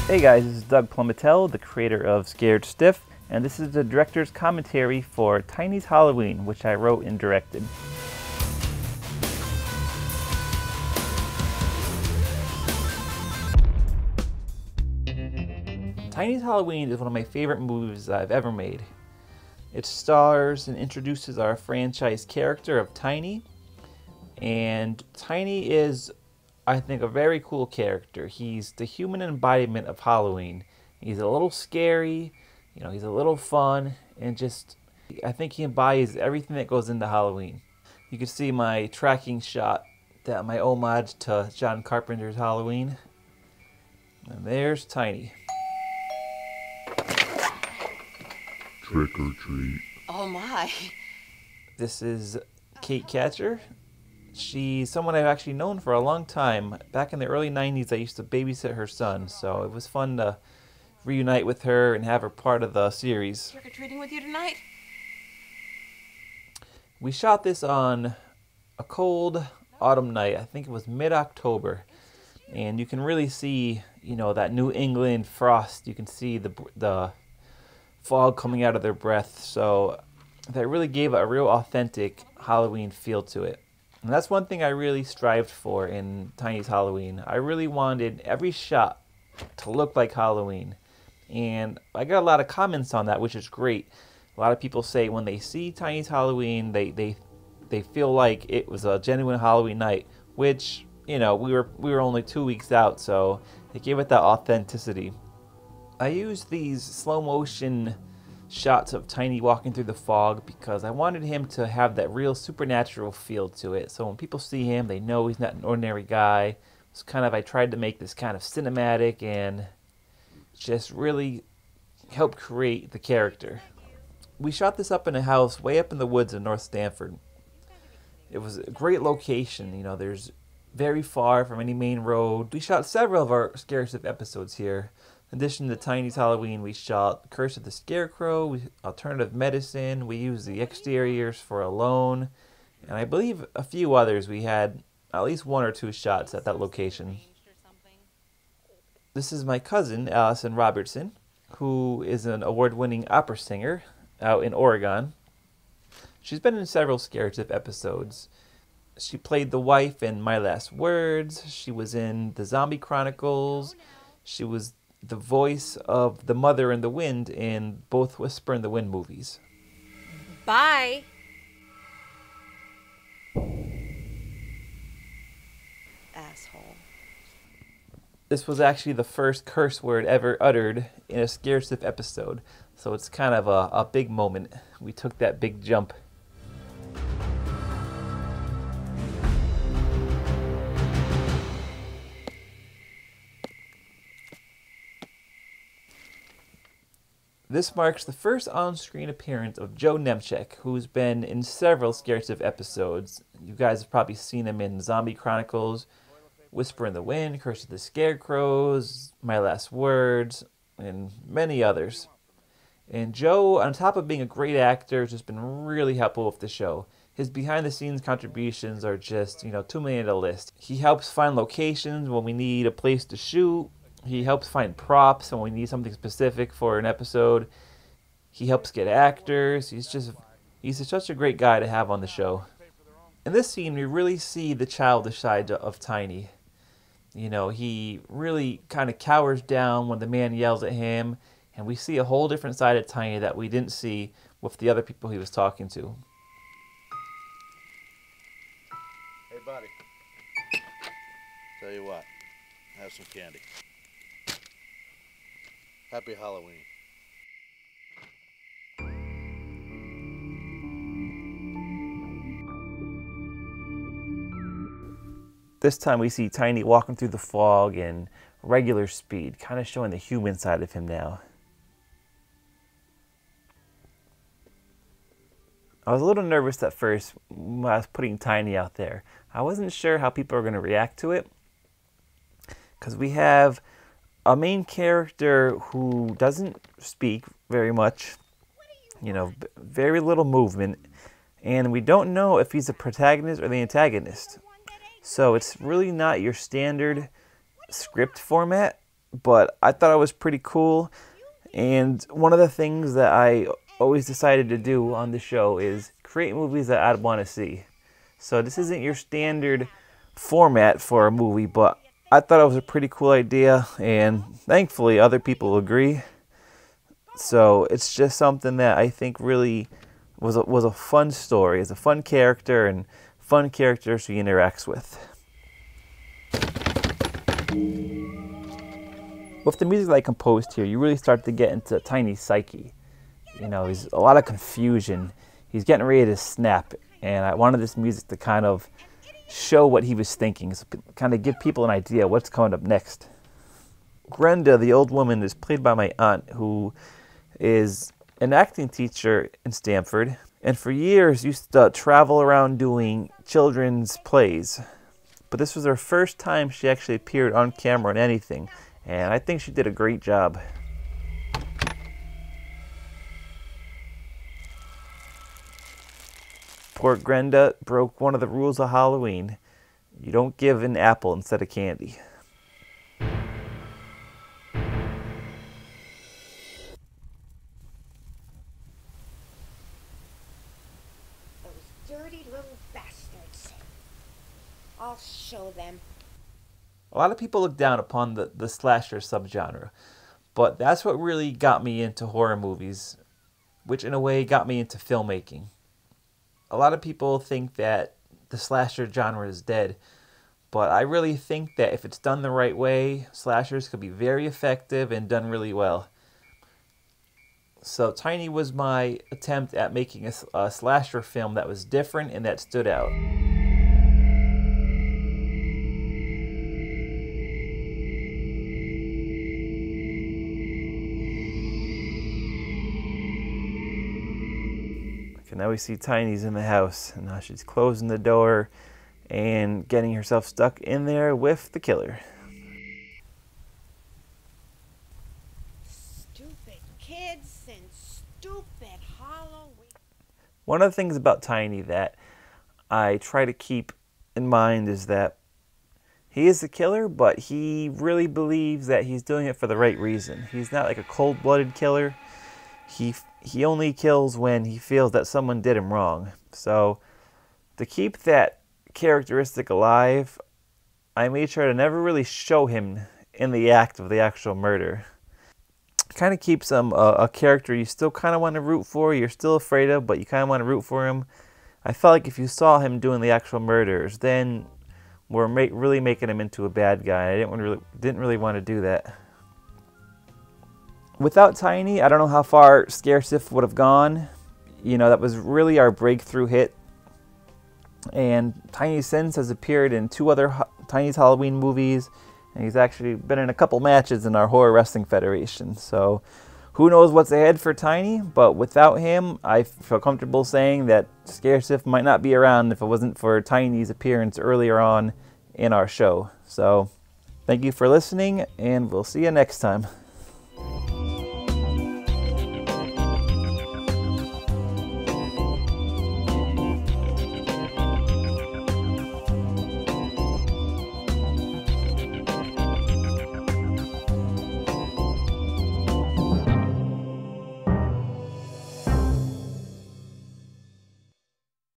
Hey guys, this is Doug Plomitallo, the creator of Scared Stiff, and this is the director's commentary for Tiny's Halloween, which I wrote and directed. Tiny's Halloween is one of my favorite movies I've ever made. It stars and introduces our franchise character of Tiny, and Tiny is, I think, a very cool character. He's the human embodiment of Halloween. He's a little scary, he's a little fun, and just, I think he embodies everything that goes into Halloween. You can see my tracking shot, my homage to John Carpenter's Halloween. And there's Tiny. Trick or treat. Oh my. This is Kate Catcher. She's someone I've actually known for a long time. Back in the early 90s, I used to babysit her son, so it was fun to reunite with her and have her part of the series. Trick-or-treating with you tonight? We shot this on a cold autumn night. I think it was mid-October. And you can really see, that New England frost. You can see the fog coming out of their breath. So that really gave it a real authentic Halloween feel to it. And that's one thing I really strived for in Tiny's Halloween. I really wanted every shot to look like Halloween. And I got a lot of comments on that, which is great. A lot of people say when they see Tiny's Halloween, they feel like it was a genuine Halloween night, which, we were only 2 weeks out, so it gave it that authenticity. I used these slow motion shots of Tiny walking through the fog because I wanted him to have that real supernatural feel to it. So when people see him, they know he's not an ordinary guy. It's I tried to make this kind of cinematic and just really help create the character. We shot this up in a house way up in the woods in North Stamford. It was a great location. There's very far from any main road. We shot several of our Scare Stiff episodes here. In addition to Tiny's Halloween, we shot Curse of the Scarecrow, Alternative Medicine, we used the exteriors for Alone, and I believe a few others. We had at least 1 or 2 shots at that location. This is my cousin, Allison Robertson, who is an award-winning opera singer out in Oregon. She's been in several Scare Stiff episodes. She played the wife in My Last Words. She was in The Zombie Chronicles. She was the voice of the mother in the wind in both Whisper in the Wind movies. Bye. Asshole. This was actually the first curse word ever uttered in a Scare Stiff episode, so it's kind of a big moment. We took that big jump. This marks the first on-screen appearance of Joe Nemchek, who's been in several Scare Stiff episodes. You guys have probably seen him in Zombie Chronicles, Whisper in the Wind, Curse of the Scarecrows, My Last Words, and many others. And Joe, on top of being a great actor, has just been really helpful with the show. His behind-the-scenes contributions are just, too many to list. He helps find locations when we need a place to shoot. He helps find props when we need something specific for an episode. He helps get actors. He's such a great guy to have on the show. In this scene, we really see the childish side of Tiny. He really kind of cowers down when the man yells at him, and we see a whole different side of Tiny that we didn't see with the other people he was talking to. Hey, buddy. Tell you what, have some candy. Happy Halloween. This time we see Tiny walking through the fog in regular speed, kind of showing the human side of him now. I was a little nervous at first when I was putting Tiny out there. I wasn't sure how people are going to react to it, because we have a main character who doesn't speak very much, very little movement, and we don't know if he's the protagonist or the antagonist. So it's really not your standard script format, but I thought it was pretty cool. And one of the things that I always decided to do on the show is create movies that I'd want to see. So this isn't your standard format for a movie, but I thought it was a pretty cool idea, and thankfully other people agree. So it's just something that I think really was a fun story. It's a fun character, and fun characters he interacts with. With the music that I composed here, you really start to get into Tiny's psyche. You know, there's a lot of confusion. He's getting ready to snap, and I wanted this music to kind of show what he was thinking, so kind of give people an idea what's coming up next. Grenda, the old woman, is played by my aunt, who is an acting teacher in Stanford, and for years used to travel around doing children's plays. But this was her first time she actually appeared on camera in anything, and I think she did a great job. Poor Grenda broke one of the rules of Halloween. You don't give an apple instead of candy. Those dirty little bastards. I'll show them. A lot of people look down upon the slasher subgenre, but that's what really got me into horror movies, which in a way got me into filmmaking. A lot of people think that the slasher genre is dead, but I really think that if it's done the right way, slashers could be very effective and done really well. So Tiny was my attempt at making a slasher film that was different and that stood out. Okay, now we see Tiny's in the house, and now she's closing the door and getting herself stuck in there with the killer. Stupid kids and stupid Halloween. One of the things about Tiny that I try to keep in mind is that he is the killer, but he really believes that he's doing it for the right reason. He's not like a cold-blooded killer. He only kills when he feels that someone did him wrong. So to keep that characteristic alive, I made sure to never really show him in the act of the actual murder. Kind of keeps him a character you still kind of want to root for, you're still afraid of, but you kind of want to root for him. I felt like if you saw him doing the actual murders, then we're really making him into a bad guy. I didn't really want to do that. Without Tiny, I don't know how far Scaresif would have gone. You know, that was really our breakthrough hit. And Tiny since has appeared in 2 other Tiny's Halloween movies, and he's actually been in a couple matches in our Horror Wrestling Federation. So who knows what's ahead for Tiny, but without him, I feel comfortable saying that Scaresif might not be around if it wasn't for Tiny's appearance earlier on in our show. So thank you for listening, and we'll see you next time.